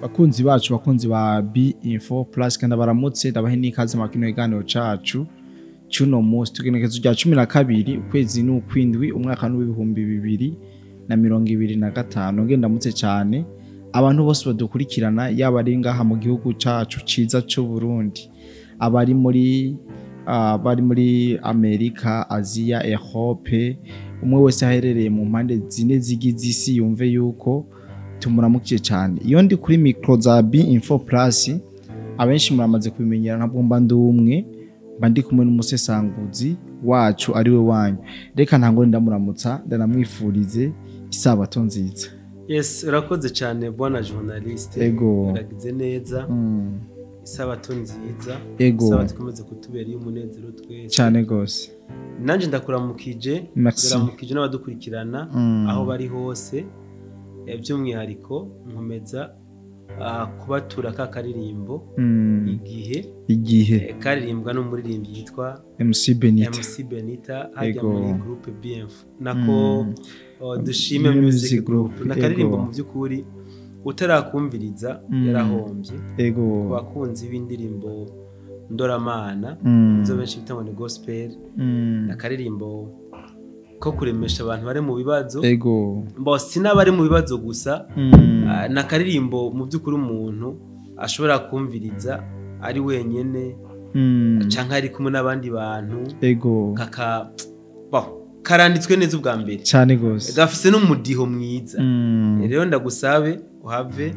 bakunzi bacu bakunzi ba B-Info Plus kandi baramutse ndabahe n'ikaze mu kino kiganiro cacu cy'uno munsi tugenekezo rya 12 ukwezi n'ukwindwi umwaka w'2025 ngenda mutse cyane abantu bose badukurikirana yaba ari ngaha mu gihugu cacu ciza cy'u Burundi abari muri Amerika, Asia, Europe, umwe wese aherereye mu mpande zine zigize isi yumve yuko tumuramukiye cyane. Iyo ndi kuri micro za B-Info Plus abenshi muramaze kubimenyera ntabwo mba ndumwe mba ndi kumwe n'umusesanguzi wacu ari we wanyu. Reka ntango ndamuramutsa ndanamwifurize isabato nziza. Yes, urakoze cyane bwana journaliste. Ego. Uragize neza. Isabato nziza. Ego. Isabato ikomeze kutubera y'umunezero twese. Cyane gose. Nanje ndakuramukije. Ndakuramukije n'abadukurikirana aho bari hose. By'umwihariko nkomeza kubatura ka karirimbo igihe karirimbwa n'umuririmbyi yitwa MC Benita hajya muri groupe B-Info nako dushime music group nakaririmbo mu byukuri utarakumviriza yarahombye ku bakunzi b'indirimbo ndoramana zo benshi bitangwa ni gospel nakaririmbo ko kuremesha abantu bari mu bibazo bose n'abari mu bibazo gusa nakaririmbo mu byukuri umuntu ashobora kumviriza ari wenyene canka ari kumwe n'abandi bantu karanditswe neza ubwa mbere cyane gose gafise n'umudiho mwiza rero ndagusabe uhave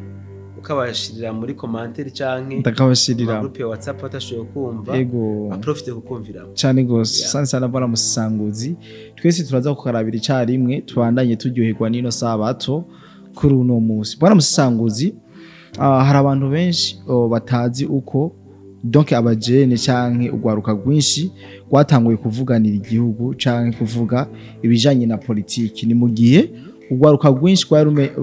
ukabashirira muri commentaire canke ndakabashirira groupe ya WhatsApp atashoboye kumva aprofite kukumvira cyane gose sana bora musanguzi twese turaza kukarabira icyarimwe tubandanye turyoherwa nino sabato kuri uno munsi bora musanguzi hari abantu benshi batazi uko donc abajene canke ugwaruka gwinshi gwatanguye kuvuganira igihugu canke kuvuga ibijanye na politiki ni mu gihe ugwaruka gwinshi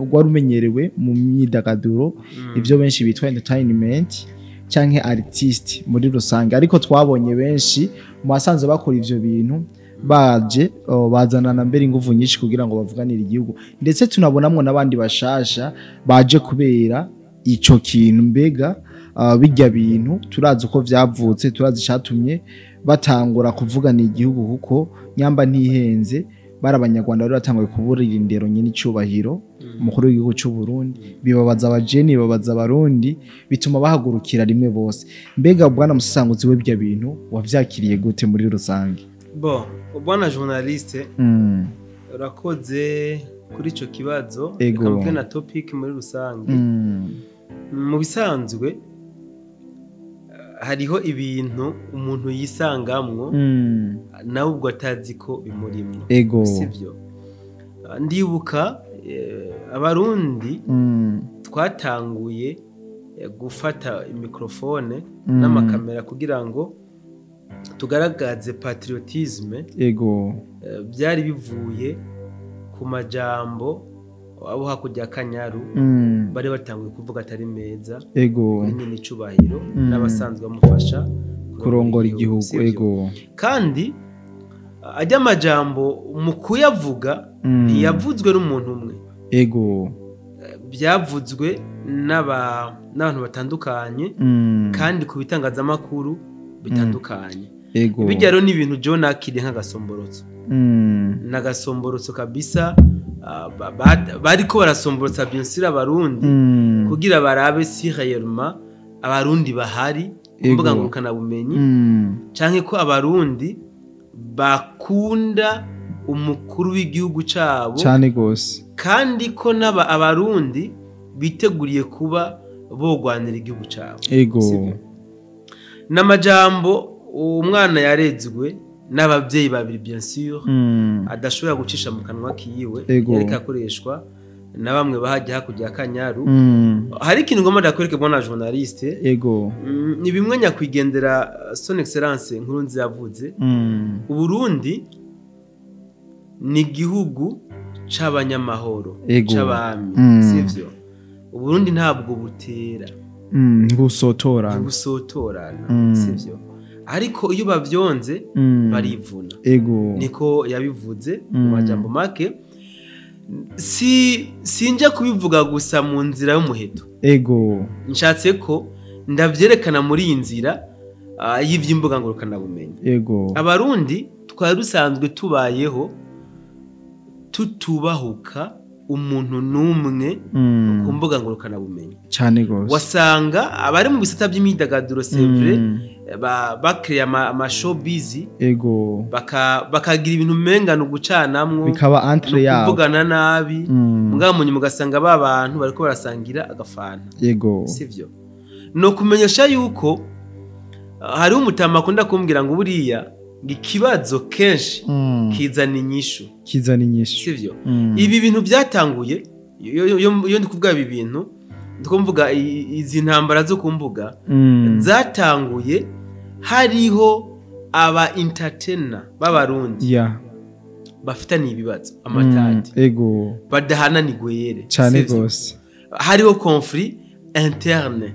gwarumenyerewe mu myidagaduro ivyo benshi bitwa entertainment canke artist muri rusange ariko twabonye benshi mu basanze bakora ivyo bintu baje bazanana mbere ingufu nyinshi kugira ngo bavuganire igihugu ndetse tunabonamwe nabandi bashasha baje kubera ico kintu mbega bijya bintu turazi uko vyavutse turazi cyatumye batangura kuvugana igihugu kuko nyamba ntihenze barabanyarwanda rero batanguye kuburira indero nyine icubahiro umukuru w'igihugu cy'u Burundi bibabaza abajeni bibabaza abarundi bituma bahagurukira rimwe bose mbega bwana musanguzi we bya bintu wavyakiriye gute muri rusange bwana journaliste urakoze kuri ico kibazo kamwe na topic muri rusange mu bisanzwe hariho ibintu umuntu yisangamwo nawe ubwo atazi ko bimurimwo sivyo ndibuka abarundi twatanguye gufata mikrofone n'amakamera kugira ngo tugaragaze patriotisme byari bivuye ku majambo abo hakujya kanyaru bari batanguye kuvuga atari meza nyine icubahiro n'abasanzwe bamufasha kurongora igihugu kandi ajya amajambo mu kuyavuga ntiyavuzwe n'umuntu umwe byavuzwe n'abantu batandukanye kandi ku bitangazamakuru bitandukanye bijya rero n'ibintu John akiri nk'agasomborotso n'agasomborotso kabisa bariko barasomborotsa byensira abarundi kugira barabe si réellement abarundi bahari mvuga ngo kana bumenyi canke ko abarundi bakunda umukuru w'igihugu cabo cyane gose kandi ko naba abarundi biteguriye kuba bogwanira igihugu cabo n'amajambo umwana yarezwe n'abavyeyi babiri bien sûr adashobora gucisha mu kanwa kiyiwe yareka akoreshwa na bamwe bahajya hakujya kanyaru hari ikintu ngoma ndakwereke bwana journaliste ni bimwe nyakwigendera son excellence nkuru nzi yavuze Uburundi ni igihugu c'abanyamahoro c'abami sivyo Uburundi ntabwo butera busotorana sivyo ariko iyo bavyonze barivuna niko yabivuze mu majambo make sinje kubivuga gusa mu nzira y'umuheto ego nshatse ko ndavyerekana muri iyi nzira y'ivy'imbuga ngurukana bumenyi. Ego Abarundi twari dusanzwe tubayeho tutubahuka umuntu numwe ku mbuga ngurukana bumenyi cyane gose. Wasanga abari mu bisata by'imyidagaduro sevre bakreya ama showbiz ego bakagira ibintu mengano gucanamwo bikaba entre yabo kuvugana nabi mugabo munyi mugasanga babantu bariko barasangira agafana. Ego sivyo no kumenyesha yuko hari umutama akunda kumbwira ngo buriya ikibazo kenshi kizana inyishu sivyo. Ibi bintu byatanguye yo ndi kuvuga ibi bintu ndikumvuga izi ntambara zo kumbuga zatanguye hariho aba entertainer b'abarundi bafitanye ibibazo amatati ego badahana nigwere cyane gose, hariho conflit interne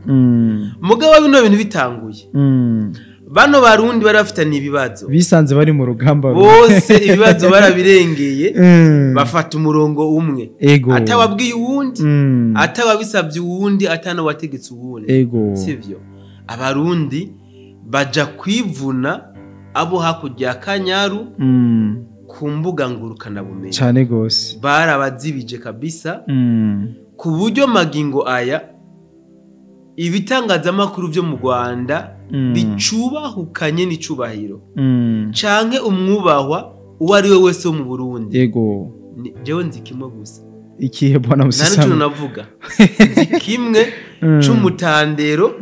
mugabo bino bintu bitanguye bano barundi bari bafitanye ibibazo bisanze bari mu rugamba bose ibibazo barabirengeye bafata umurongo umwe atawabwiye uwundi atawabisabye uwundi atano wategetse uwundi sivyo. Abarundi baja kwivuna abo hakujya Kanyaru ku mbuga ngurukana bumenyi cyane gose, barabazibije kabisa ku buryo magingo aya ibitangazamakuru byo mu Rwanda bicubahukanye n'icubahiro canke umwubahwa uwo ari we wese wo mu Burundi. Ego jewe nzi kimwe gusa ikihe bwana musisa nani navuga nzi kimwe c'umutandero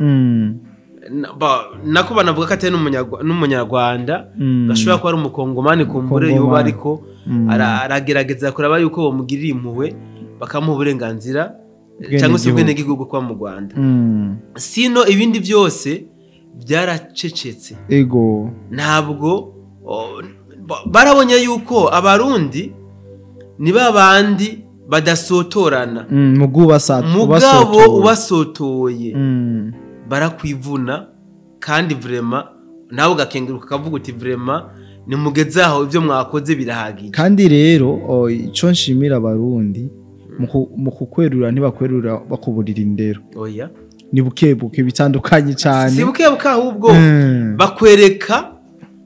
nako banavuga ko atari n'umunyarwanda gashobora kuba ari umukongomani kumbure yoba ariko aragerageza kuraba yuko bamugirira impuhwe bakamuha uburenganzira cyangwa se ubwene bw'igihugu kwa mu Rwanda. Sino ibindi byose byaracecetse. Ego ntabwo barabonye yuko abarundi ni babandi badasotorana mugabo ubasotoye barakwivuna kandi vraiment nawe ugakenguruka kavuga uti vraiment nimugezaho ivyo mwakoze birahagije. Kandi rero ico nshimira abarundi mu kukwerura ntibakwerura bakuburira indero. Oya ni bukebuke bitandukanye cyane, si bukebuka ahubwo bakwereka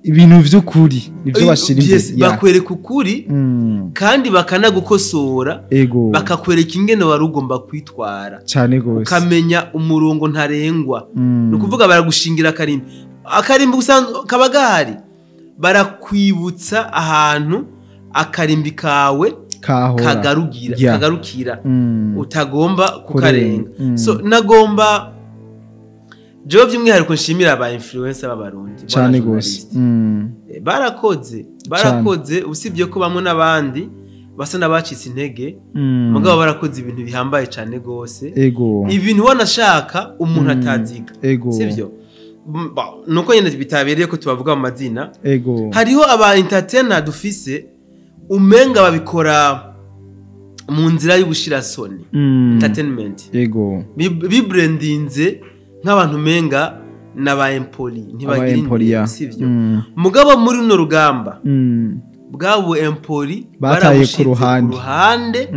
ibintu vy'ukuri nivyo bashira imbere, bakwereka ukuri kandi bakanagukosora bakakwereka ingene wari ugomba kwitwara cyane gose, ukamenya umurongo ntarengwa. No kuvuga baragushingira akarimbi usanzwe kaba gahari, barakwibutsa ahantu akarimbi kawe kagarukira utagomba kukarenga. So nagomba jewe by'umwihariko nshimira aba influencer b'abarundi cyane gose, barakoze usibye ko bamwe n'abandi basa n'abacitse intege mugabo barakoze ibintu bihambaye cyane gose, ibintu wanashaka umuntu ataziga sivyo. Nuko nyene bitabereye ko tubavuga mu mazina. Hariho aba entertainer dufise umenga babikora mu nzira y'ubushirasoni entertainment, bibrandinze nk'abantu menga n'aba empoli ntibagira imbere sivyo. Mugabo muri no rugamba bwabo empoli bataye ku ruhande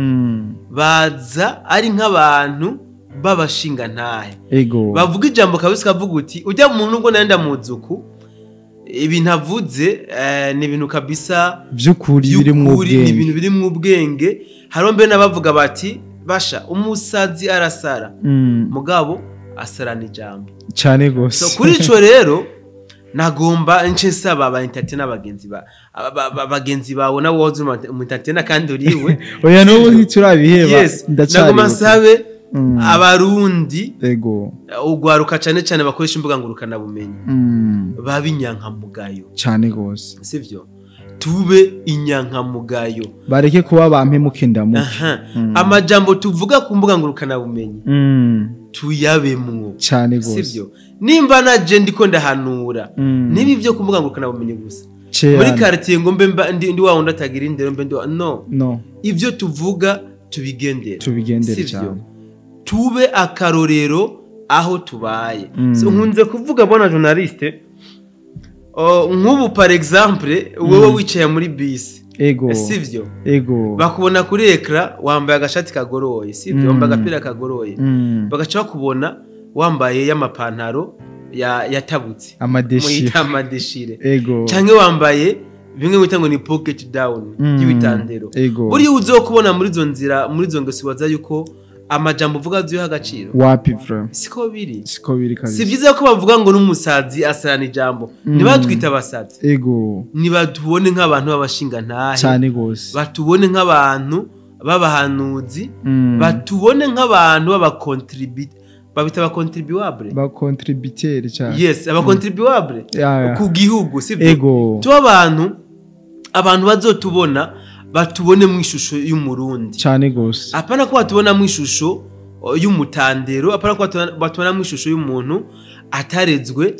baza ari nk'abantu babashinga ntahe bavuga ijambo kabisa kavuga uti ujya mu muntu ngo nenda muzuku ibintu avuze ni ibintu kabisa by'ukuri biri mu ubwenge. Haro mbe nabavuga bati basha umusazi arasara mugabo asarana ijambo cyane gose. So kuri ico rero nagomba nce saba aba entertainer bagenzi bawe na wowe mu entertainer kandi uriwe oya no ntiturabiheba ndacari sabe abarundi ugwaruka cyane bakoresha imbuga ngurukana bumenyi babinyankamugayo cyane gose sivyo. Tube inyankamugayo bareke kuba bampemuke ndamuke. Amajambo tuvuga ku mbuga ngurukana bumenyi tuyabemwo cyane gose sivyo. Nimba naje ndiko ndahanura nibi byo ku mbuga ngurukana bumenyi gusa muri quartier ngo mbe ndi wawo ndatagira indero mbe no ivyo tuvuga tubigendera cyane, tube akarorero aho tubaye. So nkunze kuvuga bona journaliste nk'ubu par exemple wowe wicaye muri bisi sivyo bakubona kuri ekran wambaye agashati kagoroye sivyo wambaye agapira kagoroye bagaca bakubona wambaye y'amapantaro yatabutse amadeshire canke wambaye bimwe mwita ngo ni pocket down y'ibitandero buri uzokubona muri zo nzira muri zo ngesi waza yuko amajambo uvuga azuye agaciro wapi frame siko biri kabisa si byiza ko bavuga ngo n'umusazi asarana ijambo nibatwita abasazi nibatubone nk'abantu babashinga ntahe cyane gose batubone nk'abantu babahanuzi batubone nk'abantu babacontribute babita abacontribuable bacontributeur cyane yes abacontribuable ku gihugu sibyo tuba abantu bazotubona batubone mu ishusho y'umurundi cyane gose apana ko batubona mu ishusho y'umutandero apana ko batubona mu ishusho y'umuntu atarezwe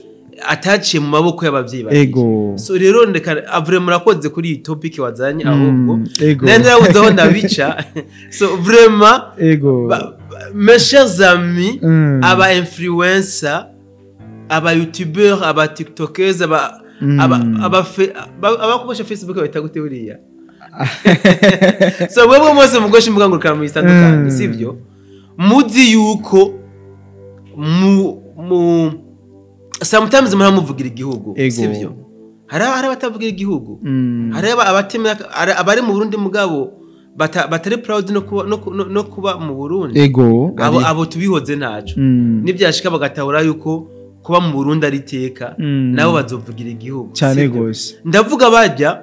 ataciye mu maboko y'abavyeyi bawe so rero ndeka avre murakoze kuri iyi topic wazanye ahubwo nendera uzaho ndabica so vraiment mes chers amis aba influencer aba youtubeurs aba tiktokers aba kubasha Facebook bita gute buriya so bwo mwese mugoshi mbuga ngurukana mu istandukanye sivyo muzi yuko mu sometimes muramuvugira igihugu sivyo hari abatavugira igihugu hari abari mu Burundi mugabo batari proud no kuba mu Burundi abo tubihoze naco nibyashika bagatahura yuko kuba mu Burundi ari teka nabo bazovugira igihugu cyane gose ndavuga bajya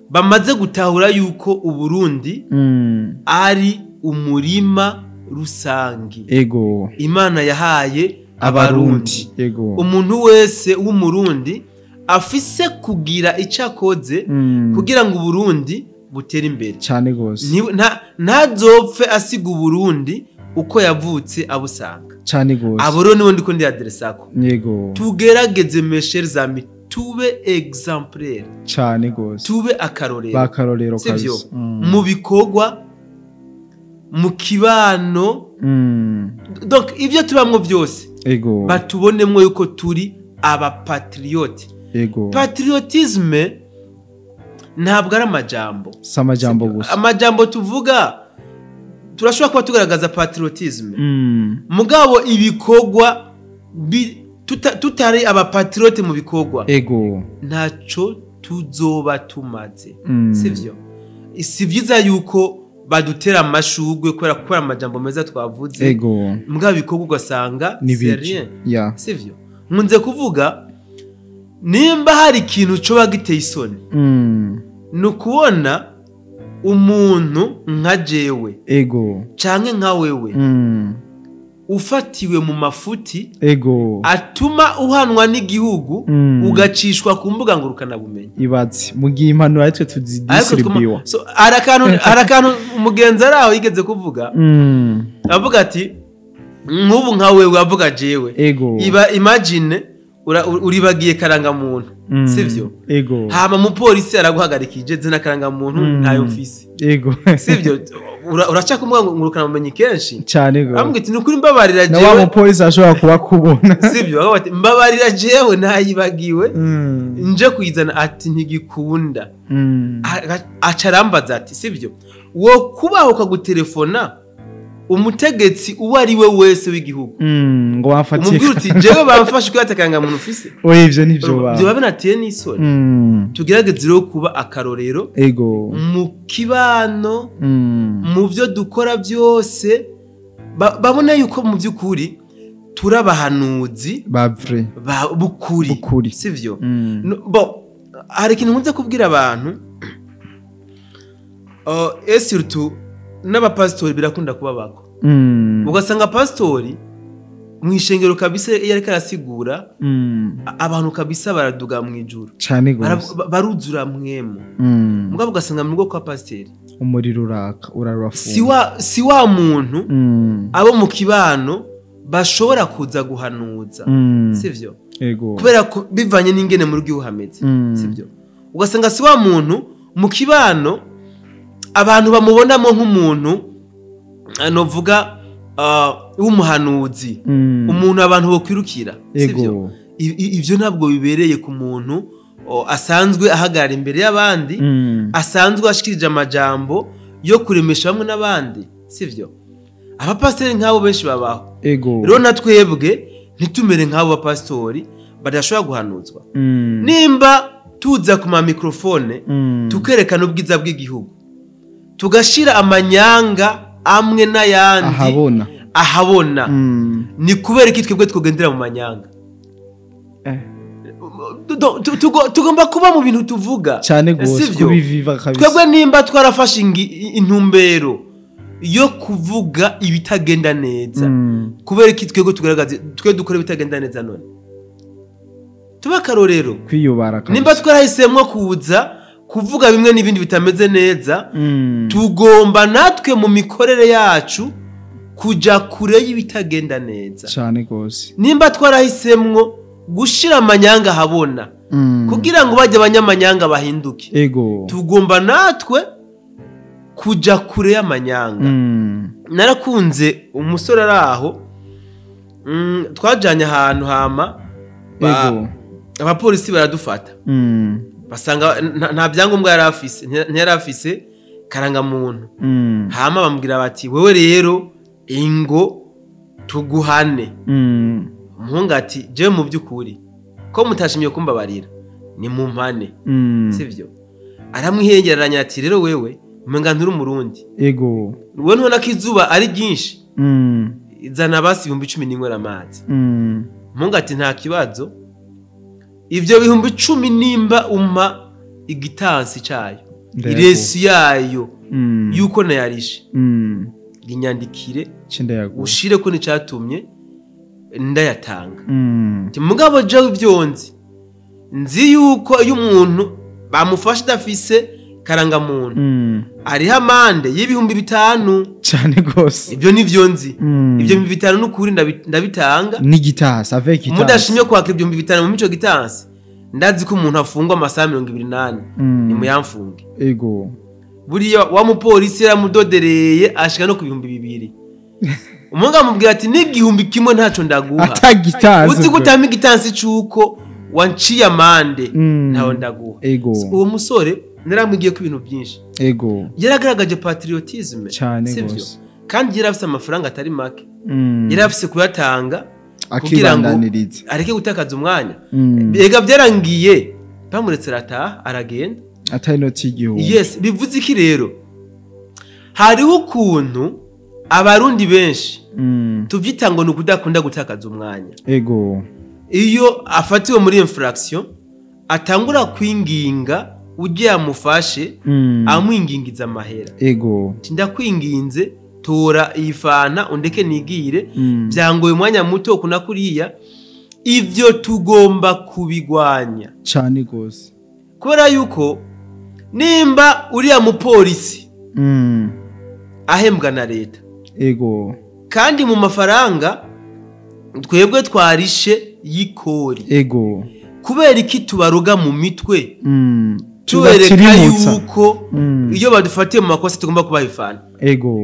bamaze gutahura yuko Uburundi ari umurima rusangi Imana yahaye abarundi umuntu wese w'umurundi afise kugira icakoze kugira ngo Uburundi butere imbere cyane gose ntazopfe asiga Uburundi uko yavutse abusanga cyane gose aboro niwo ndiko ndi adressa ko tugerageze mes chers amis tube exemplaire cyane gose tube akarorero bakarorero kabisa mu bikogwa mu kibano donc ivyo tubamwo byose batubonemwe yuko turi aba patriote patriotisme ntabwo ari amajambo samajambo gusa amajambo tuvuga turashobora kuba tugaragaza patriotisme mugabo ibikogwa tutari aba patriote mu bikogwa ntaco tuzoba tumaze sivyo sivyiza yuko badutera amashugwe kubera amajambo meza twavuze mugabo bikogwa ugasanga c'est rien sivyo nkunze kuvuga nimba hari ikintu coba giteye isoni nukubona umuntu nka jewe canke nka wewe ufatiwe mu mafuti atuma uhanwa n'igihugu ugacishwa ku mbuga ngurukana bumenyi ibatsi mugiye impanuro aritwe tuzidistribuwa so arakantu umugenzi araho yigeze kuvuga avuga ati nk'ubu nka wewe avuga jewe imagine uribagiye karanga muntu sivyo hama mu polisi araguhagarikije zina karanga muntu ntayo ofisi sivyo uracha kumwa ngurukana mumenyi kenshi cyane go ambwiti nukuri mbabarira jewe na wa mu polisi ashobora kuba kubona sivyo bati mbabarira jewe nayibagiwe nje kuyizana ati ntigikunda acarambaza ati sivyo wo kubaho ukagutelefona umutegetsi uwo ari we wese w'igihugu ngo wafatiye umubwira uti jewe bamfashe kwiyatakanga muntu ufise ivyo nivyo ba byo babinatiye n'isoni tugerageze rero kuba akarorero mu kibano mu byo dukora byose babona yuko mu by'ukuri turabahanuzi bavre bukuri sivyo bo hari ikintu nkunze kubwira abantu surtout n'abapastori birakunda kuba bako ugasanga pastori mwishengero kabisa iyo ariko arasigura abantu kabisa baraduga mu ijuru cyane gose baruzura mwemo mugabo ugasanga mu kwa pastori umuriro urarafuna si wa muntu abo mu kibano bashobora kuza guhanuza sivyo kubera bivanye n'ingene mu rugo uhameze sivyo ugasanga si wa muntu mu kibano abantu bamubonamo nk'umuntu anovuga w'umuhanuzi umuntu abantu bokwirukira sivyo ivyo ntabwo bibereye ku muntu asanzwe ahagarara imbere y'abandi asanzwe ashikirije amajambo yo kuremesha bamwe n'abandi sivyo abapasiteri nk'abo benshi babaho rero natwebwe ntitumere nk'abo bapasitori badashobora guhanuzwa nimba tuza ku ma microphone tukerekana ubwiza bw'igihugu tugashira amanyanga amwe n'ayandi ahabona ni kubera iki twebwe twogendera mu manyanga tugomba kuba mu bintu tuvuga cyane gose kubiviva kabisa twebwe nimba twarafashe intumbero yo kuvuga ibitagenda neza kubera iki twebwe tugaragaze twe dukora ibitagenda neza none tuba karorero kwiyubara kabisa nimba twarahisemwe kuza kuvuga bimwe n'ibindi bitameze neza tugomba natwe mu mikorere yacu kuja kure y'ibitagenda neza cyane gose nimba twarahisemwe gushira amanyanga habona kugira ngo bajye abanyamanyanga bahinduke tugomba natwe kuja kure y'amanyanga narakunze umusore araho twajanye ahantu hama abapolisi baradufata basanga nta byangombwa yari afise karangamuntu hama bambwira bati wewe rero ingo tuguhane umuhungu ati je mu by'ukuri ko mutashimye kumbabarira ni mu mpane sivyo aramwihengereranya ati rero wewe umenga nturi umurundi wewe ntubona ko izuba ari ryinshi izana basi 10,000 amazi umuhungu ati nta kibazo ivyo 10,000 nimba umpa igitansi cayo iresi yayo yuko nayarishe ginyandikire ushire ko nicatumye ndayatanga mugabo je ivyonzi nzi yuko iyo umuntu bamufashe dafise karanga muntu ari hamande y'ibihumbi 5 cyane gose ibyo nivyo nzi ibyo 5 n'ukuri ndabitanga ni gitasi avec gitasi mudashimye kwakira ibyo 5 mu mico gitasi ndazi ko umuntu afungwa amasaha 28 ni muyamfunge buriya wa mupolisi yaramudodereye ashika no ku 2,000 umunga amubwira ati n'igihumbi kimwe ntaco ndaguha atagitanze uzi gutama igitansi cuko wanciye amande ntaho ndaguha uwo musore naramwigiye ku ibintu byinshi yaragaragaje patriotisme sivyo kandi yarafise amafaranga atari make yarafise kuyatanga kugira ngo areke gutakaza umwanya bega byarangiye bamuretse rataha aragenda atari noti y'igihugu bivuze iki rero hariho ukuntu abarundi benshi tuvyita ngo nukudakunda gutakaza umwanya iyo afatiwe muri infraction atangura kwinginga uje amufashe amwingingiza amahera ndakwinginze tora ifana undeke nigire byangoye umwanya muto kunakuriya ivyo tugomba kubigwanya cyane gose kubera yuko nimba uriya mupolisi ahembwa na leta kandi mu mafaranga twebwe twarishe y'ikori kubera iki tubaruga mu mitwe tubereka yuko iyo badufatiye mu makosa tugomba kubaha ifana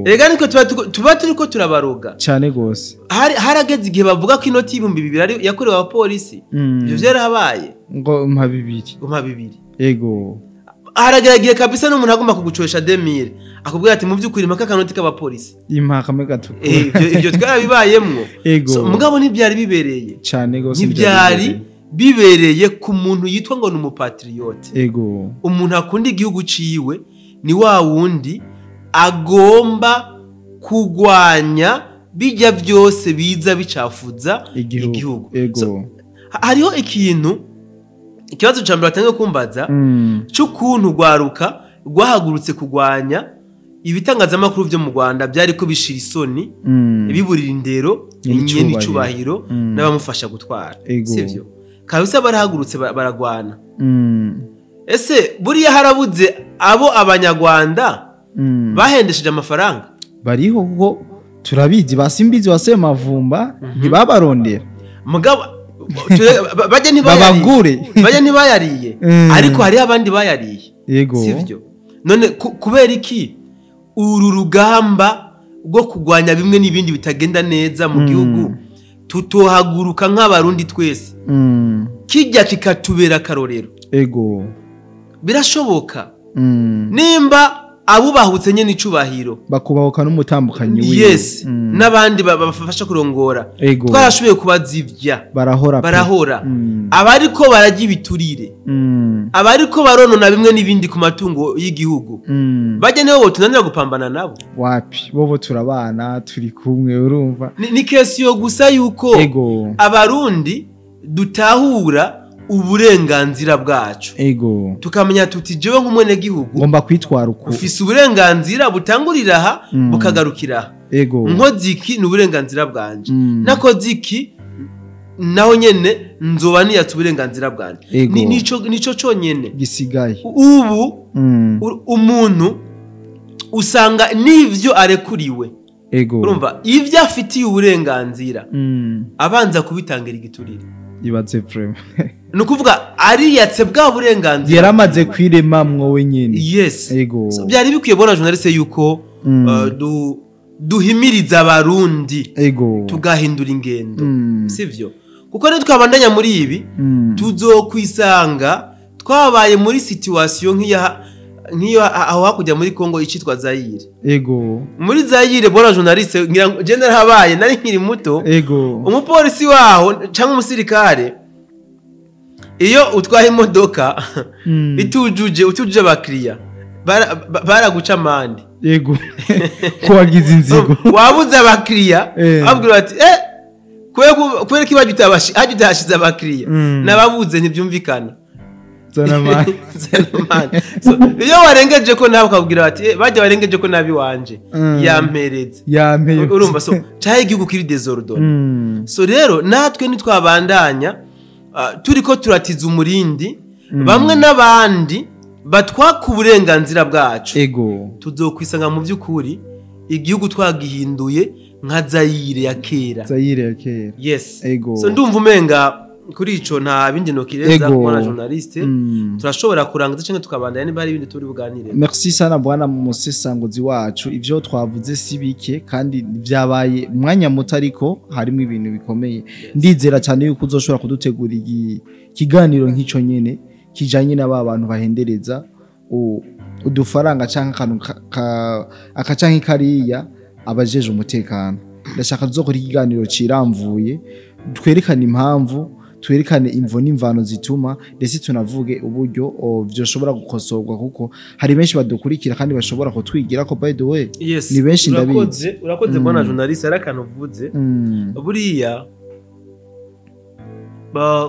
rega niko tuba turiko turabaruga cyane gose harageze igihe bavuga ko inoti y'2,000 yakorewe abapolisi ivyo vyarahabaye ngo mpa 2 harageragiye kabisa n'umuntu agomba kugucoresha 2000 akubwira ati mu by'ukuri impaka kanoti k'abapolisi impaka megatu ivyo twarabibayemwo mugabo ntibyari bibereye cyane gose ntibyari bibereye ku muntu yitwa ngo n'umupatriote umuntu akunda igihugu ciwe ni wa wundi agomba kugwanya bijya byose biza bicafuza igihugu hariho ikibazo cyambere atanga kumbaza cy'ukuntu gwaruka rwahagurutse kugwanya ibitangazamakuru byo mu Rwanda byari ko bishira isoni biburira indero nyene icubahiro n'abamufasha gutwara sivyo kabisa barahagurutse baragwana ese buriya harabuze abo abanyarwanda bahendesheje amafaranga bariho kuko turabizi basimbizi wasemavumba ntibabarondera mugabo bajya ntibayariye ariko hari abandi bayariye sivyo none kubera iki uru rugamba rwo kugwanya bimwe n'ibindi bitagenda neza mu gihugu tutohaguruka nk'abarundi twese kijya kikatubera karorero ego birashoboka nimba abubahutse nyene icubahiro bakubahuka n'umutambukanyi wiwe yes n'abandi bafasha kurongora twarashoboye kubazivya barahora abariko barajya ibiturire abariko baronona bimwe n'ibindi ku matungo y'igihugu bajya nibo tunanira gupambana nabo wapi bobo turabana turi kumwe urumva ni kesi yo gusa yuko abarundi dutahura uburenganzira bwacu tukamenya tuti jewe nk'umwene gihugu ngomba kwitwara uko ufise uburenganzira butangurira aha bukagarukira nkoziki ni uburenganzira bwanje nakoziki naho nyene nzoba niyatse uburenganzira bwanje nico conyene gisigaye ubu umuntu usanga nivyo arekuriwe urumva ivyo afitiye uburenganzira abanza kubitangira igiturire ibaze frame nukuvuga ariyatse bwa burenganzira yaramaze kwiremamwo wenyene yes so byari bikwiye bona journaliste yuko duhimiriza abarundi tugahindura ingendo sivyo kuko ne twabandanya muri ibi tuzokwisanga twabaye muri situation nk'iyo aho hakujya muri Kongo icitwa Zaire muri Zaire bona journaliste general habaye nari nkiri muto umupolisi waho cyangwa umusirikare iyo utwaye imodoka utujuje abakiriya baraguca amande ko wagize inzigo wabuze abakiriya abwira ati kubera ko hajya abakiriya nababuze ntibyumvikana iyo warengeje ko nawe ukabwira bati bajya warengeje ko nabi wanje yampereze urumva so cyahe igihugu kiri desordone so rero natwe nitwabandanya turiko turatiza umurindi bamwe n'abandi batwaka uburenganzira bwacu tuzokwisanga mu by'ukuri igihugu twagihinduye nka Zaire ya kera yes so ndumva umenga kuri ico nta bindi no kireza kubona journaliste turashobora kurangiza cyangwa tukabandanya niba hari ibindi turi buganire. Merci sana bwana musesanguzi wacu ivyo twavuze sibike kandi byabaye mwanya muto ariko harimo ibintu bikomeye ndizera cyane yuko uzoshobora kudutegura ikiganiro nk'ico nyene kijanye n'aba bantu bahendereza udufaranga canka akacanka kariya abajeje umutekano ndashaka tuzokora ikiganiro ciramvuye twerekana impamvu twerekane imvo n'imvano zituma ndetse tunavuge uburyo byoshobora gukosorwa kuko hari benshi badukurikira kandi bashobora kutwigira ko by the way ni benshi ndabizi urakoze bwana journaliste arakantu uvuze buriya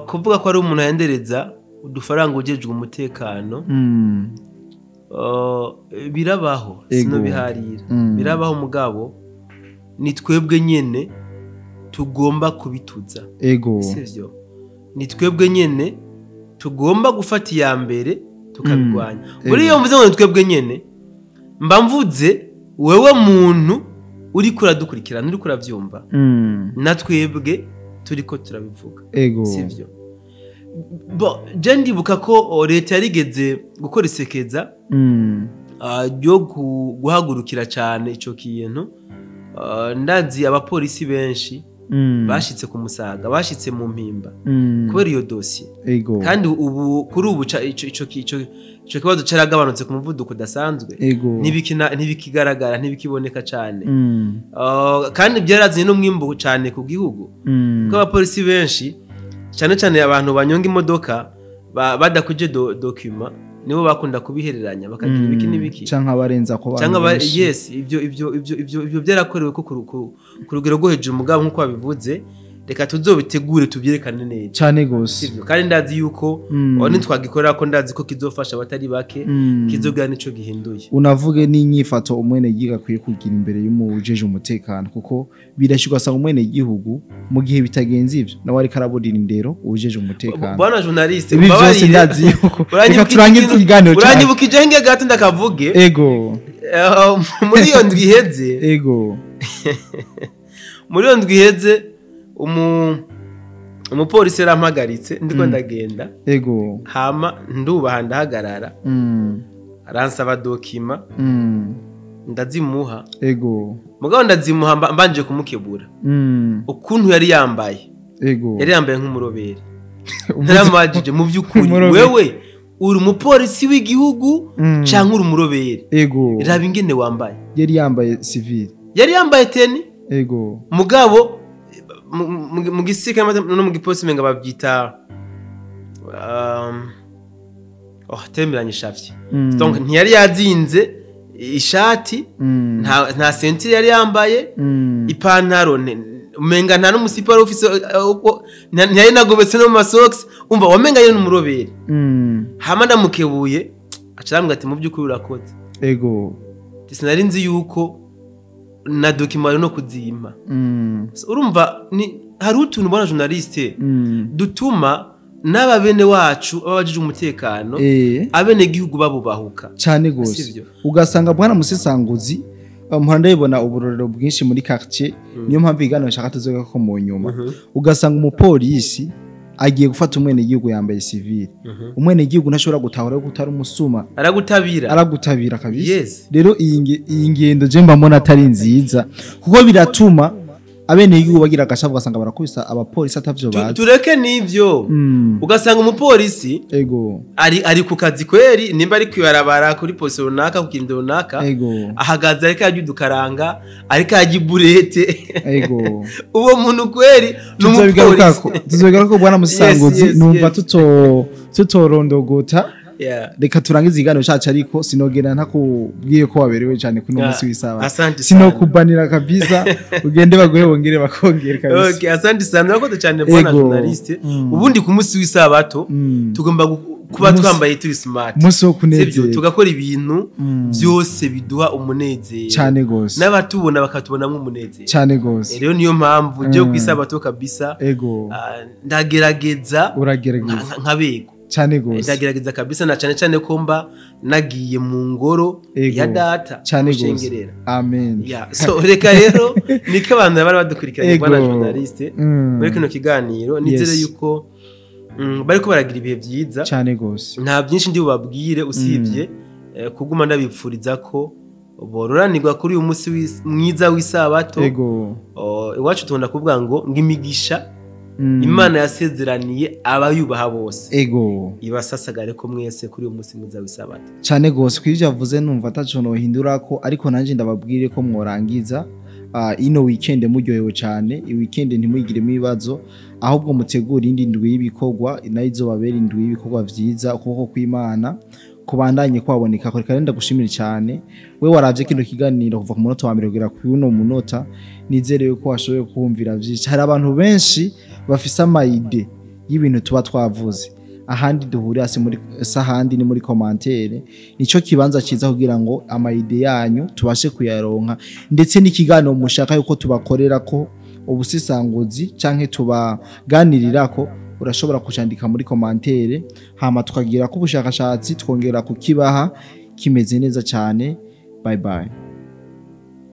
kuvuga ko ari umuntu yandereza udufaranga ujejwe umutekano birabaho sino biharira birabaho mugabo ni twebwe nyene tugomba kubituza sivyo ni twebwe nyene tugomba gufata ya mbere tukabigwanya muri iyo mvuze ngo ni twebwe nyene mba mvuze wewe muntu uri kuradukurikirana uri kuravyumva na twebwe turiko turabivuga sivyo je ndibuka ko leta yarigeze gukora isekeza ryo guhagurukira cyane ico kintu ndazi abapolisi benshi bashitse ku Musaga bashitse mu Mpimba kubera iyo dossier kandi ubu kuri ubu ico kibazo caragabanutse ku muvuduko udasanzwe ntibikigaragara ntibikiboneka cyane kandi byarazanye n'umwimbo cyane ku gihugu kuko abapolisi benshi cyane cyane abantu banyonga imodoka badakuje document nibo bakunda kubihereranya bakagira ibiki n'ibiki canka barenza ko bantu yes ibyo byarakorewe ko ku rugero rwo hejuru mugabo nkuko babivuze reka tuzobitegure tubyerekane neza cyane gose kandi ndazi yuko oni twagikorera ko ndazi ko kizofasha abatari bake kizogira nico gihinduye unavuge n'inyifato umwene giga kwiye kugira imbere y'umujeje umutekano kuko birashirwa sa umwene gihugu mu gihe bitagenze ivyo nawe ari karabodira indero ujeje umutekano bwana journaliste mbabarire ndazi yuko turangiza ikiganiro uranyibukije nge gato ndakavuge muri iyo ndwiheze muri iyo ndwiheze umupolisi yarampagaritse ndiko ndagenda hama ndubaha ndahagarara aransaba dokima ndazimuha mugabo ndazimuha mbanje kumukebura ukuntu yari yambaye nk'umuroberi naramajije mu by'ukuri wewe uri umupolisi w'igihugu cyangwa uri umurobere ego raba ingene wambaye yari yambaye civil yari yambaye teni ego mugabo mu gisirikare no mu gipolisi menga babyita temeranye shafye donc ntiyari yazinze ishati nta sentire yari yambaye ipantaro umenga nta n'umusipa wari ufise ntiyari nagobetse no mu masocks umva wamenga yari n'umurobere hama ndamukebuye acarambwa ati mu by'ukuri urakoze ego sinari nzi yuko na document no kuzima urumva hari utuntu bwana journaliste dutuma n'aba bene wacu babajije umutekano abene gihugu babubahuka cyane gose ugasanga bwana musesanguzi muhanda yibona uburorero bwinshi muri quartier niyo mpamvu igano nshaka tuzoga ko mu nyuma ugasanga umupolisi agiye gufata umwene gihugu yambaye civil umwene gihugu ntashobora gutahura ko utari umusuma aragutabira kabisa rero iyi ngendo je mbamona atari nziza kuko biratuma abene igihugu bagira agashavu ugasanga barakubisa abapolisi atavyo bazi tureke nivyo ugasanga umupolisi ego ari ku kazi kweri nimba ari kwibarabara kuri polisi runaka ku kindo runaka ahagaze ariko yajudukaranga ariko yagiburete ego uwo muntu kweri n'umupolisi tuzobigaruka bwana musanguzi numva tutorondogota reka turangize igano cyacu ariko sinogera ntakubwiye ko waberewe cyane kuno munsi w'isaba sinokubanira kabisa ugende bagoye wongere bakongera kabisa okay asante sana nakoze cyane bwana journaliste ubundi ku munsi w'isabato tugomba kuba twambaye turi smart munsi wo kunezera tugakora ibintu byose biduha umunezero cyane gose n'abatubona bakatubona nk'umunezero cyane gose rero niyo mpamvu je ku isabato kabisa ndagerageza nkabego cyane gose ndagerageza kabisa na cyane ko mba nagiye mu ngoro ya data cyane gose amen so reka rero niko abantu bari badukurikiranye bwana journaliste muri kino kiganiro nizere yuko bariko baragira ibihe byiza cyane gose nta byinshi ndi bubabwire usibye kuguma ndabipfuriza ko bororanirwa kuri uyu munsi mwiza w'isabato iwacu tubona kuvuga ngo ngimigisha Imana yasezeraniye abayubaha bose ego ibasasagare ko mwese kuri uyu munsi mwiza w'isabato cyane gose kwije yavuze numva ataco no hindura ko ariko nanje ndababwire ko mworangiza ino weekend muryohewe cyane i weekend ntimugire ibibazo ahubwo mutegura indi ndwi y'ibikorwa nayizo babera indwi y'ibikorwa vyiza ukuboko kw'Imana kubandanye kwaboneka ko reka ndagushimira cyane we waravye kino kiganiro kuva ku munota wa 1 ku uno munota nizerewe ko washoboye kumvira vyinshi hari abantu benshi bafise amayide y'ibintu tuba twavuze ahandi duhuri hasi muri sahandi ni muri commentaire nico kibanza ciza kugira ngo amayide yanyu tubashe kuyaronka ndetse n'ikiganiro mushaka yuko tubakorera ko ubusisanguzi canke tubaganirira ko urashobora kucandika muri commentaire hama tukagira ko ubushakashatsi twongera kukibaha kimeze neza cyane bye bye